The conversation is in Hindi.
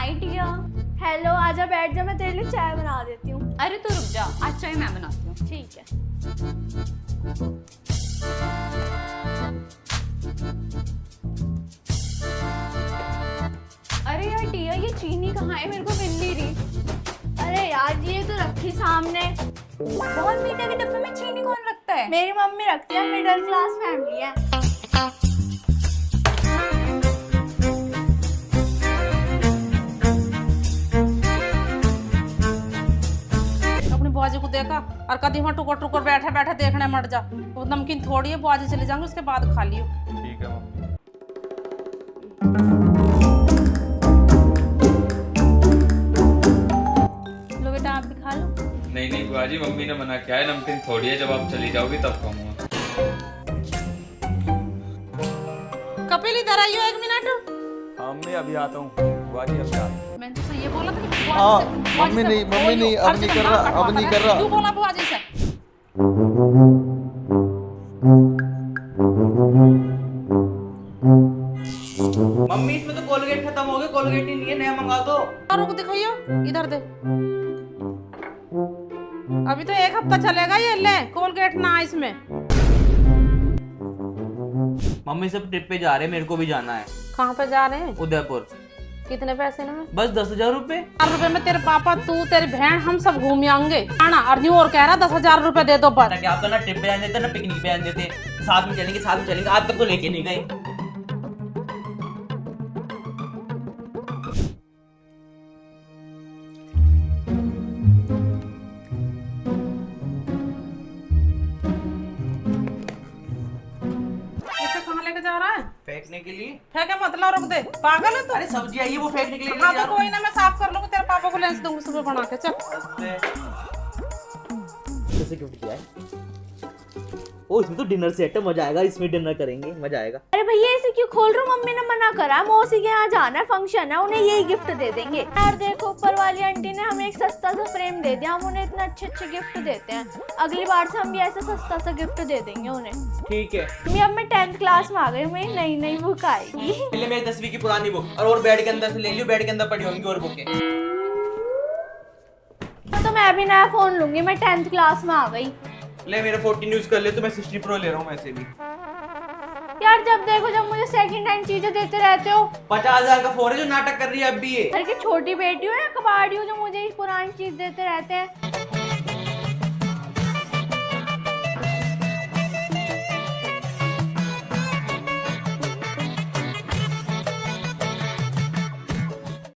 हाय टिया। हेलो, आजा बैठ जा, मैं तेरे लिए चाय बना देती हूँ। अरे तो रुक जा, आज चाय मैं बनाती हूँ। ठीक है। अरे यार टिया, ये चीनी कहाँ है? मेरे को मिल नहीं रही। अरे यार, ये तो रखी सामने। बहुत मीठे के डब्बे में चीनी कौन रखता है? मेरी मम्मी रखती है, मिडिल क्लास फैमिली है। अपनी बुआजी को देखा और कदी वहाँ टुकर टुकर बैठे बैठे देखने मर जा। वो नमकीन थोड़ी है, बुआजी चले जाएंगे उसके बाद खा लियो। ठीक है मम्मी। लो बेटा, आप भी खा लो। नहीं नहीं बुआ जी, मम्मी ने मना किया है, नमकीन थोड़ी है, जब आप चली जाओगी तब खाऊंगा। कपिल इधर आइयो 1 मिनट। हाँ मम्मी अभी आता हूँ, बुआ जी अभी आता हूँ। मैंने तो ये बोला था कि बुआजी हाँ, से- बुआजी मम्मी से नहीं, मम्मी बोलियो। नहीं, अब हर नहीं जगह कर रहा, नाक अब नहीं कटवाता कर रहा। क्यों बोला बुआजी से? मम्मी इसमें तो कोलगेट खत्म हो गया, कोलगेट ही नहीं है, नया मंगा दो। रुक दिखाइयो, इधर दे। अभी तो 1 हफ्ता चलेगा ये, ले कोलगेट ना इसमें। मम्मी सब ट्रिप पे जा रहे हैं, मेरे को भी जाना है कहाँ पे जा रहे हैं? उदयपुर। कितने पैसे में? बस 10,000 रुपए। 1000 रुपए में तेरे पापा, तू, तेरी बहन, हम सब घूम आएंगे। आना और न्यू और कह रहा 10,000 रुपए दे दो पर। ताकि आप तो ना ट्रिप पे जाने देते ना पिकनिक पे जाने देते, साथ में चलेंगे साथ में चलेंगे, आज तक तो लेके नहीं गए। इसे कहाँ लेके जा रहा है? फेंकने के लिए। फेंके मतलब रुक दे, पागल है तू? अरे सब्जी आई है, वो फेंकने के लिए हाँ ले जा तो कोई ना, मैं साफ कर लूंगी, तेरे पापा को लेंस दूंगी सुबह बना के। चल कैसे गिफ्ट दिया है? ओ इसमें तो डिनर सेट है, मजा आएगा, इसमें डिनर करेंगे, मजा आएगा। अरे भैया, इसे क्यों खोल रहे हो? मम्मी ने मना करा, मौसी के यहाँ जाना है, फंक्शन है, उन्हें यही गिफ्ट दे देंगे। यार देखो, ऊपर वाली आंटी ने हमें एक सस्ता सा फ्रेम दे दिया, हम उन्हें इतने अच्छे अच्छे गिफ्ट देते हैं। अगली बार से हम भी ऐसा सस्ता सा गिफ्ट दे देंगे उन्हें। ठीक है। मम्मी, अब मैं 10th क्लास में आ गई, मेरी नई नई बुक आएगी। पहले मेरी 10वीं की पुरानी बुक और बेड के अंदर से ले लियो, बेड के अंदर पड़ी होंगी और बुकें। तो मैं भी नया फोन लूंगी, मैं 10th क्लास में आ गई। ले मेरा 14 यूज कर ले, तो मैं 60 प्रो ले रहा हूँ वैसे भी। यार जब देखो जब मुझे सेकंड हैंड चीजें देते रहते हो। 50,000 का फोन है जो नाटक कर रही है अब भी ये। घर की छोटी बेटी हो या कबाड़ी हो जो मुझे इस पुरानी चीज देते रहते हैं।